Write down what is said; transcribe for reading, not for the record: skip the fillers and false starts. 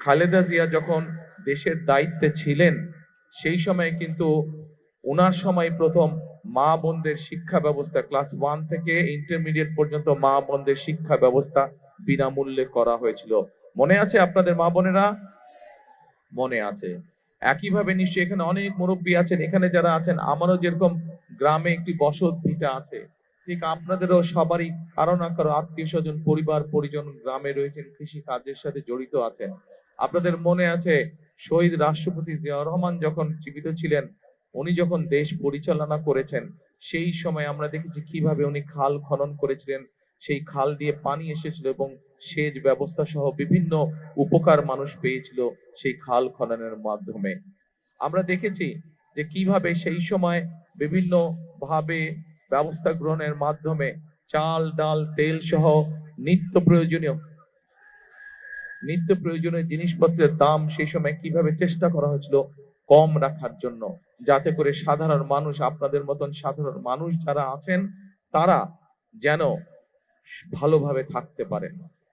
খালেদা জিয়া যখন দেশের দায়িত্বে ছিলেন সেই সময় কিন্তু ওনার সময় প্রথম মা বোনদের শিক্ষা ব্যবস্থা ক্লাস 1 থেকে ইন্টারমিডিয়েট পর্যন্ত মা বোনদের শিক্ষা ব্যবস্থা বিনামূল্যে করা হয়েছিল। মনে আছে আপনাদের মা বোনেরা? মনে আছে। একইভাবে নিশ্চয়ই এখানে অনেক মুরব্বী আছেন, এখানে যারা আছেন আমারও যেরকম গ্রামে একটি বসত ভিটা আছে, ঠিক আপনাদেরও সবারই কারো না কারো আত্মীয় স্বজন পরিবার পরিজন গ্রামে রয়েছেন, কৃষি কাজের সাথে জড়িত আছেন। আপনাদের মনে আছে শহীদ রাষ্ট্রপতি জিয়াউর রহমান যখন জীবিত ছিলেন, উনি যখন দেশ পরিচালনা করেছেন সেই সময় আমরা দেখেছি কিভাবে উনি খাল খনন করেছিলেন, সেই খাল দিয়ে পানি এসেছিল এবং সেচ ব্যবস্থা সহ বিভিন্ন উপকার মানুষ পেয়েছিল সেই খাল খননের মাধ্যমে। আমরা দেখেছি যে কিভাবে সেই সময় বিভিন্ন ভাবে ব্যবস্থা গ্রহণের মাধ্যমে চাল ডাল তেল সহ নিত্য প্রয়োজনীয় জিনিসপত্রের দাম সেই সময় কিভাবে চেষ্টা করা হয়েছিল কম রাখার জন্য, যাতে করে সাধারণ মানুষ, আপনাদের মতন সাধারণ মানুষ যারা আছেন তারা যেন ভালোভাবে থাকতে পারেন।